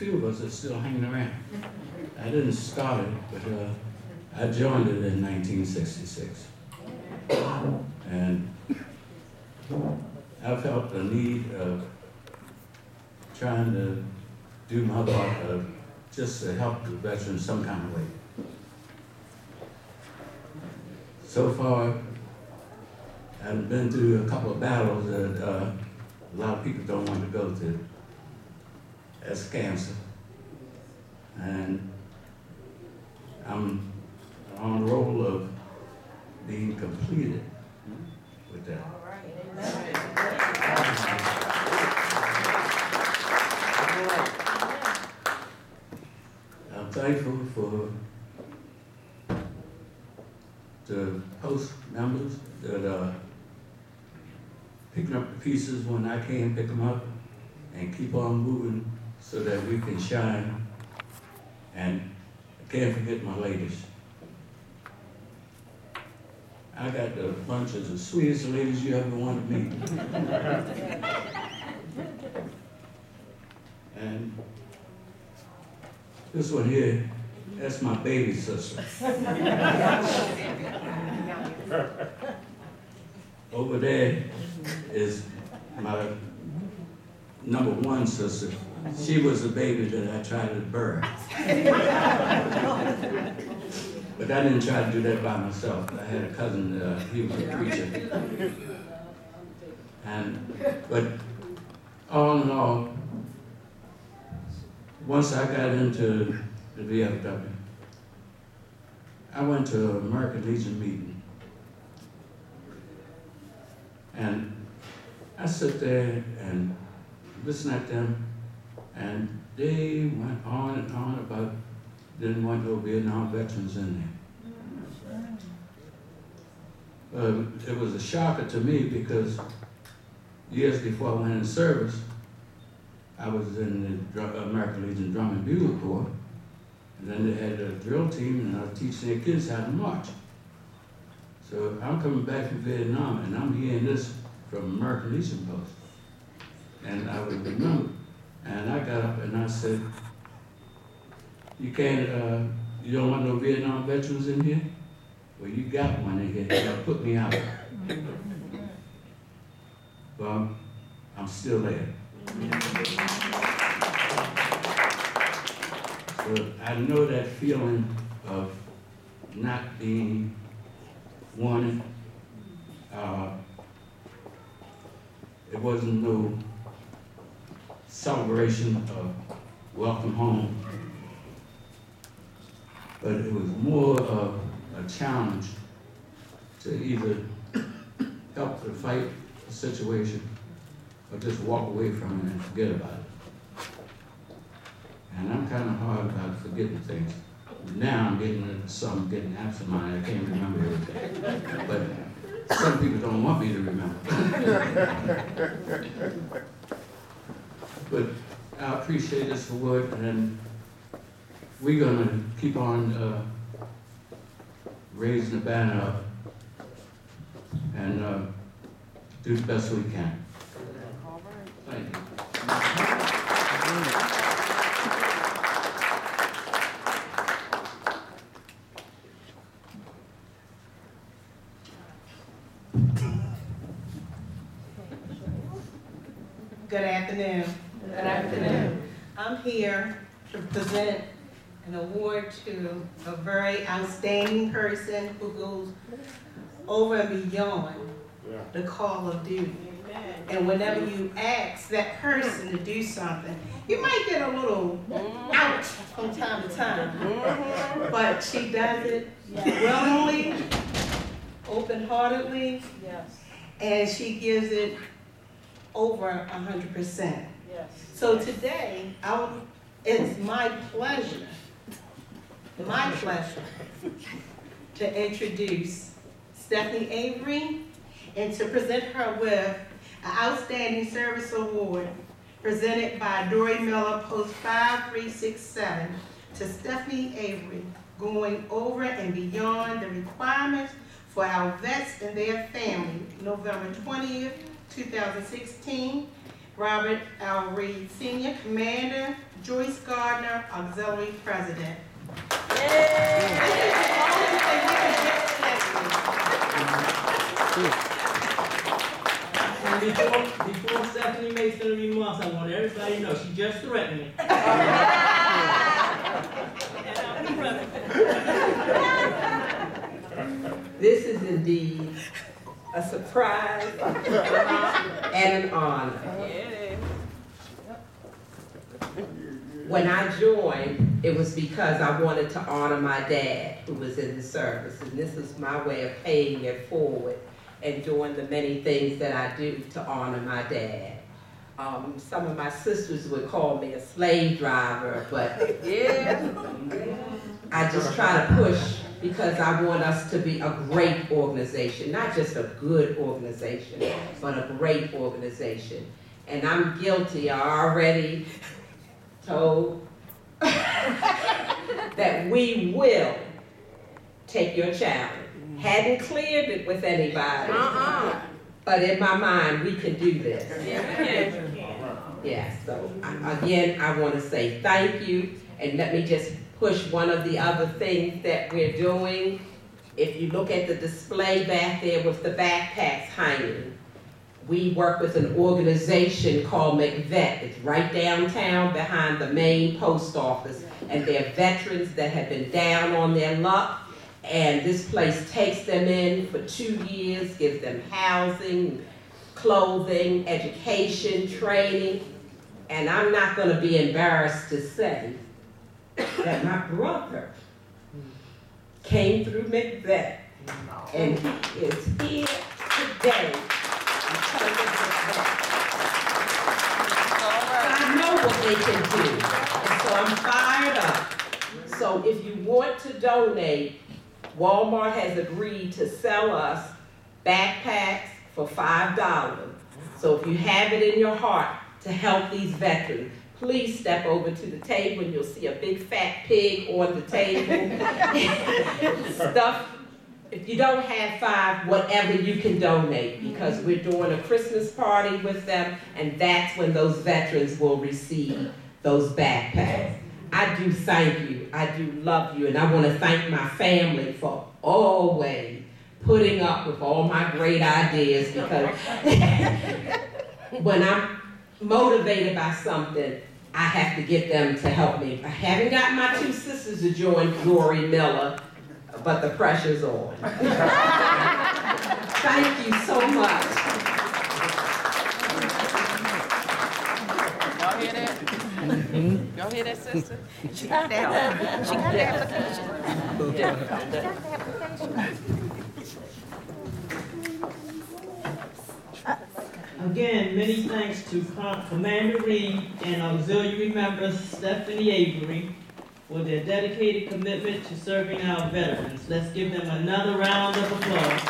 few of us are still hanging around. I didn't start it, but I joined it in 1966. And I felt the need of trying to do my part of just to help the veterans some kind of way. So far, I've been through a couple of battles that a lot of people don't want to go to. That's cancer. And I'm on the roll of being completed with that. All right. I'm thankful for the post members that are picking up the pieces when I can't pick them up and keep on moving so that we can shine. And I can't forget my ladies. I got the bunch of the sweetest ladies you ever want to meet. And this one here, that's my baby sister. Over there is my number one sister. She was the baby that I tried to bury. But I didn't try to do that by myself. I had a cousin, he was a preacher. But all in all, once I got into the VFW, I went to an American Legion meeting. And I sit there and listen at them, and they went on and on about didn't want no Vietnam veterans in there. It was a shocker to me because years before I went in service, I was in the American Legion Drum and Bugle Corps, and then they had a drill team, and I was teaching their kids how to march. So I'm coming back from Vietnam, and I'm hearing this from American Legion Post. And I would remember, and I got up and I said, you don't want no Vietnam veterans in here? Well, you got one in here, you gotta put me out. Well, I'm still there. So I know that feeling of not being wanted. It wasn't no celebration of welcome home, but it was more of a challenge to either help to fight the situation or just walk away from it and forget about it. And I'm kind of hard about forgetting things. Now I'm getting absent-minded. I can't remember everything. But some people don't want me to remember. But I appreciate this award, and we're gonna keep on raising the banner up and do the best we can. Thank you. Good afternoon. Good afternoon. I'm here to present an award to a very outstanding person who goes over and beyond the call of duty. And whenever you ask that person to do something, you might get a little ouch from time to time. But she does it willingly, open-heartedly, and she gives it over 100%. So today, it's my pleasure to introduce Stephanie Avery and to present her with an Outstanding Service Award presented by Dorrie Miller, Post 5367, to Stephanie Avery, going over and beyond the requirements for our vets and their family, November 20th, 2016. Robert L. Reed Sr., Commander, Joyce Garden. Auxiliary President. And before Stephanie makes any remarks, I want everybody to know she just threatened me. This is indeed a surprise and an honor. When I joined, it was because I wanted to honor my dad, who was in the service, and this is my way of paying it forward and doing the many things that I do to honor my dad. Some of my sisters would call me a slave driver, but I just try to push because I want us to be a great organization, not just a good organization, but a great organization. And I'm guilty, I already told that we will take your challenge. Hadn't cleared it with anybody, but in my mind, we can do this. Yeah, so again, I want to say thank you, and let me just push one of the other things that we're doing. If you look at the display back there with the backpacks hanging, we work with an organization called McVet. It's right downtown behind the main post office, and they're veterans that have been down on their luck, and this place takes them in for 2 years, gives them housing, clothing, education, training, and I'm not going to be embarrassed to say that my brother came through McVet, and he is here today because of McVet. I know what they can do, and so I'm fired up. So if you want to donate, Walmart has agreed to sell us backpacks for $5. So if you have it in your heart to help these veterans, please step over to the table and you'll see a big fat pig on the table. Stuff, if you don't have $5, whatever you can donate, because we're doing a Christmas party with them, and that's when those veterans will receive those backpacks. I do thank you, I do love you, and I want to thank my family for always putting up with all my great ideas, because when I'm motivated by something, I have to get them to help me. I haven't got my 2 sisters to join Dorrie Miller, but the pressure's on. Thank you so much. Y'all hear that? Y'all hear that, sister? She got that. She got the application. Again, many thanks to Commander Reed and auxiliary member Stephanie Avery for their dedicated commitment to serving our veterans. Let's give them another round of applause.